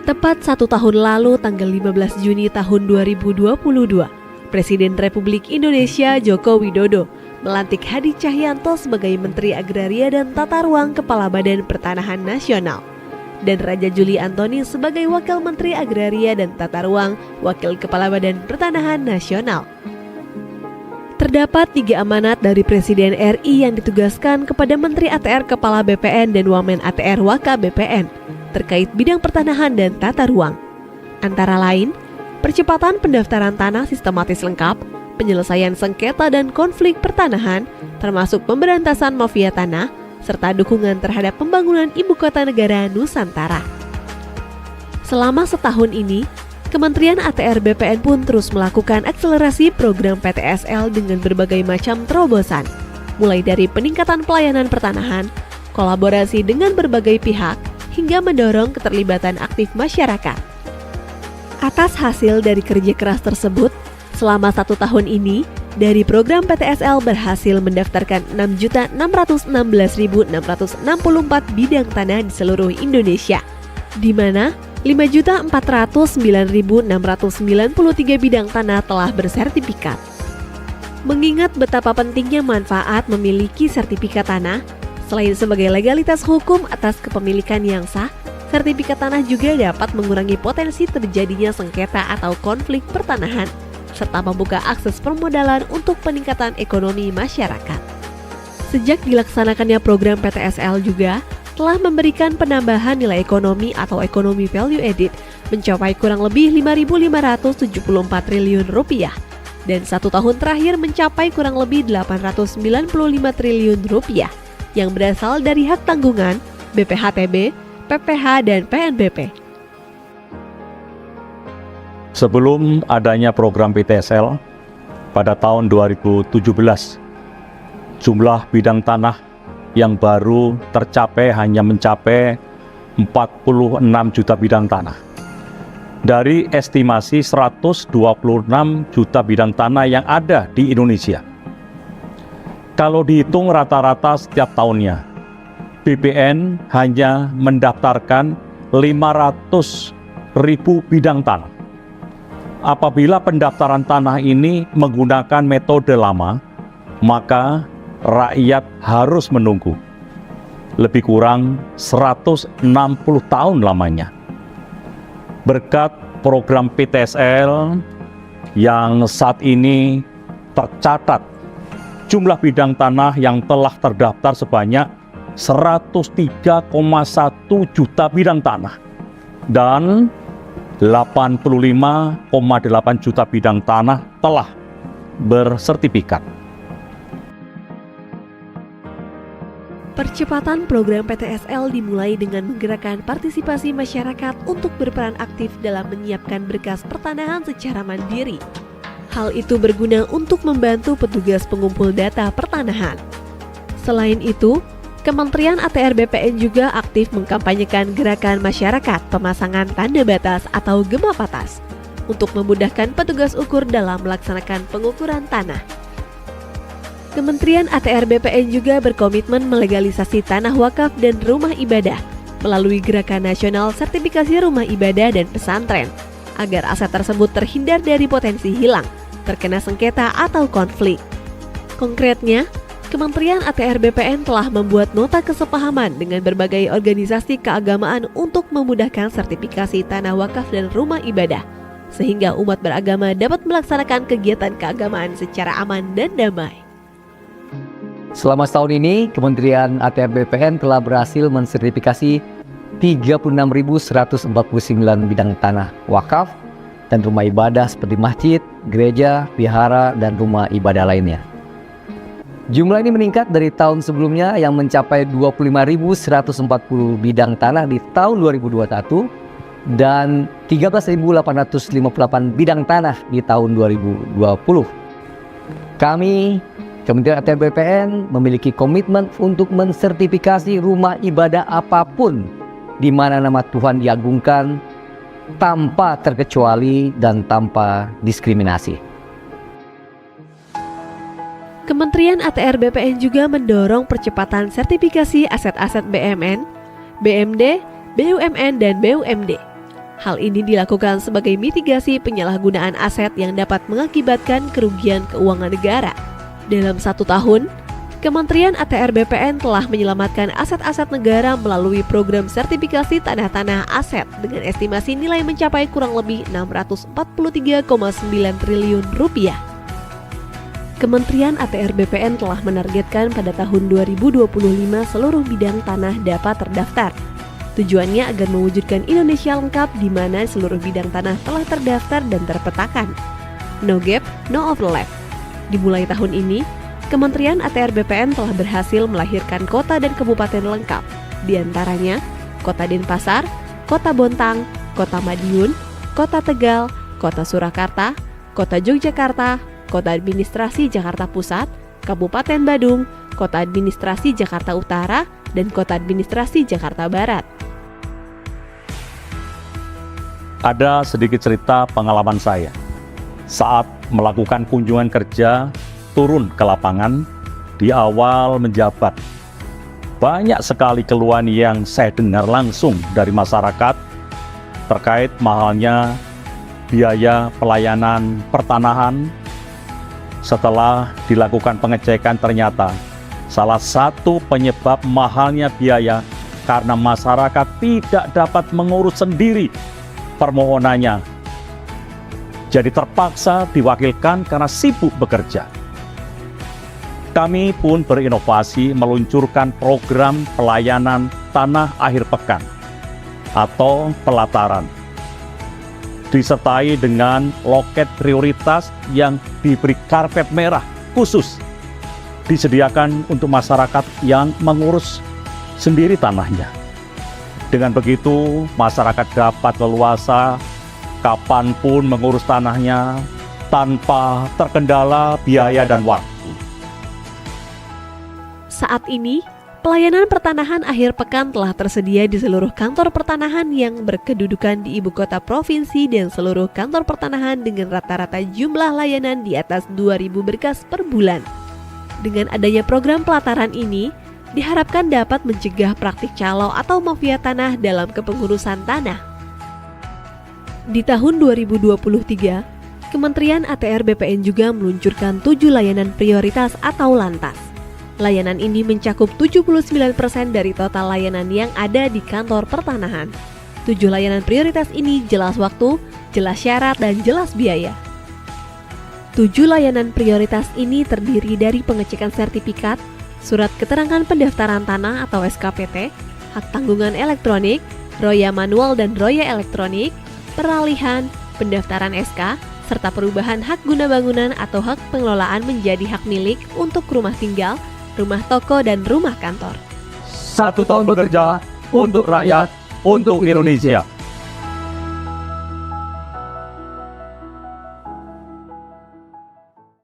Tepat 1 tahun lalu, tanggal 15 Juni tahun 2022, Presiden Republik Indonesia Joko Widodo melantik Hadi Cahyanto sebagai Menteri Agraria dan Tata Ruang Kepala Badan Pertanahan Nasional, dan Raja Juli Antoni sebagai Wakil Menteri Agraria dan Tata Ruang Wakil Kepala Badan Pertanahan Nasional. Terdapat 3 amanat dari Presiden RI yang ditugaskan kepada Menteri ATR Kepala BPN dan Wamen ATR Waka BPN terkait bidang pertanahan dan tata ruang. Antara lain, percepatan pendaftaran tanah sistematis lengkap, penyelesaian sengketa dan konflik pertanahan, termasuk pemberantasan mafia tanah, serta dukungan terhadap pembangunan ibu kota negara Nusantara. Selama setahun ini, Kementerian ATR BPN pun terus melakukan akselerasi program PTSL dengan berbagai macam terobosan, mulai dari peningkatan pelayanan pertanahan, kolaborasi dengan berbagai pihak, hingga mendorong keterlibatan aktif masyarakat. Atas hasil dari kerja keras tersebut, selama 1 tahun ini, dari program PTSL berhasil mendaftarkan 6.616.664 bidang tanah di seluruh Indonesia, di mana 5.409.693 bidang tanah telah bersertifikat. Mengingat betapa pentingnya manfaat memiliki sertifikat tanah, selain sebagai legalitas hukum atas kepemilikan yang sah, sertifikat tanah juga dapat mengurangi potensi terjadinya sengketa atau konflik pertanahan, serta membuka akses permodalan untuk peningkatan ekonomi masyarakat. Sejak dilaksanakannya program PTSL juga telah memberikan penambahan nilai ekonomi atau ekonomi value added mencapai kurang lebih 5.574 triliun rupiah, dan 1 tahun terakhir mencapai kurang lebih 895 triliun rupiah yang berasal dari hak tanggungan, BPHTB, PPH, dan PNBP. Sebelum adanya program PTSL, pada tahun 2017, jumlah bidang tanah yang baru tercapai hanya mencapai 46 juta bidang tanah. Dari estimasi 126 juta bidang tanah yang ada di Indonesia. Kalau dihitung rata-rata setiap tahunnya, BPN hanya mendaftarkan 500.000 bidang tanah. Apabila pendaftaran tanah ini menggunakan metode lama, maka rakyat harus menunggu lebih kurang 160 tahun lamanya. Berkat program PTSL yang saat ini tercatat jumlah bidang tanah yang telah terdaftar sebanyak 103,1 juta bidang tanah dan 85,8 juta bidang tanah telah bersertifikat. Percepatan program PTSL dimulai dengan menggerakkan partisipasi masyarakat untuk berperan aktif dalam menyiapkan berkas pertanahan secara mandiri. Hal itu berguna untuk membantu petugas pengumpul data pertanahan. Selain itu, Kementerian ATR BPN juga aktif mengkampanyekan gerakan masyarakat pemasangan tanda batas atau gema batas untuk memudahkan petugas ukur dalam melaksanakan pengukuran tanah. Kementerian ATR BPN juga berkomitmen melegalisasi tanah wakaf dan rumah ibadah melalui Gerakan Nasional Sertifikasi Rumah Ibadah dan Pesantren, agar aset tersebut terhindar dari potensi hilang, terkena sengketa atau konflik. Konkretnya, Kementerian ATR BPN telah membuat nota kesepahaman dengan berbagai organisasi keagamaan untuk memudahkan sertifikasi tanah wakaf dan rumah ibadah, sehingga umat beragama dapat melaksanakan kegiatan keagamaan secara aman dan damai. Selama setahun ini, Kementerian ATR BPN telah berhasil mensertifikasi 36.149 bidang tanah wakaf dan rumah ibadah seperti masjid, gereja, vihara, dan rumah ibadah lainnya. Jumlah ini meningkat dari tahun sebelumnya yang mencapai 25.140 bidang tanah di tahun 2021 dan 13.858 bidang tanah di tahun 2020. Kami, Kementerian ATR BPN, memiliki komitmen untuk mensertifikasi rumah ibadah apapun di mana nama Tuhan diagungkan tanpa terkecuali dan tanpa diskriminasi. Kementerian ATR BPN juga mendorong percepatan sertifikasi aset-aset BMN, BMD, BUMN, dan BUMD. Hal ini dilakukan sebagai mitigasi penyalahgunaan aset yang dapat mengakibatkan kerugian keuangan negara. Dalam 1 tahun, Kementerian ATR BPN telah menyelamatkan aset-aset negara melalui program sertifikasi tanah-tanah aset dengan estimasi nilai mencapai kurang lebih 643,9 triliun rupiah. Kementerian ATR BPN telah menargetkan pada tahun 2025 seluruh bidang tanah dapat terdaftar. Tujuannya agar mewujudkan Indonesia lengkap di mana seluruh bidang tanah telah terdaftar dan terpetakan. No gap, no overlap. Dimulai tahun ini, Kementerian ATR BPN telah berhasil melahirkan kota dan kabupaten lengkap, di antaranya Kota Denpasar, Kota Bontang, Kota Madiun, Kota Tegal, Kota Surakarta, Kota Yogyakarta, Kota Administrasi Jakarta Pusat, Kabupaten Badung, Kota Administrasi Jakarta Utara, dan Kota Administrasi Jakarta Barat. Ada sedikit cerita pengalaman saya saat melakukan kunjungan kerja turun ke lapangan di awal menjabat. Banyak sekali keluhan yang saya dengar langsung dari masyarakat terkait mahalnya biaya pelayanan pertanahan. Setelah dilakukan pengecekan, ternyata salah satu penyebab mahalnya biaya karena masyarakat tidak dapat mengurus sendiri permohonannya. Jadi terpaksa diwakilkan karena sibuk bekerja. Kami pun berinovasi meluncurkan program pelayanan tanah akhir pekan atau pelataran, disertai dengan loket prioritas yang diberi karpet merah khusus disediakan untuk masyarakat yang mengurus sendiri tanahnya. Dengan begitu, masyarakat dapat leluasa kapanpun mengurus tanahnya tanpa terkendala biaya dan waktu. Saat ini, pelayanan pertanahan akhir pekan telah tersedia di seluruh kantor pertanahan yang berkedudukan di ibu kota provinsi dan seluruh kantor pertanahan dengan rata-rata jumlah layanan di atas 2.000 berkas per bulan. Dengan adanya program pelataran ini, diharapkan dapat mencegah praktik calo atau mafia tanah dalam kepengurusan tanah. Di tahun 2023, Kementerian ATR BPN juga meluncurkan 7 layanan prioritas atau lantas. Layanan ini mencakup 79% dari total layanan yang ada di kantor pertanahan. 7 layanan prioritas ini jelas waktu, jelas syarat, dan jelas biaya. 7 layanan prioritas ini terdiri dari pengecekan sertifikat, surat keterangan pendaftaran tanah atau SKPT, hak tanggungan elektronik, roya manual dan roya elektronik, peralihan, pendaftaran SK, serta perubahan hak guna bangunan atau hak pengelolaan menjadi hak milik untuk rumah tinggal, rumah toko, dan rumah kantor. 1 tahun bekerja untuk rakyat, untuk Indonesia.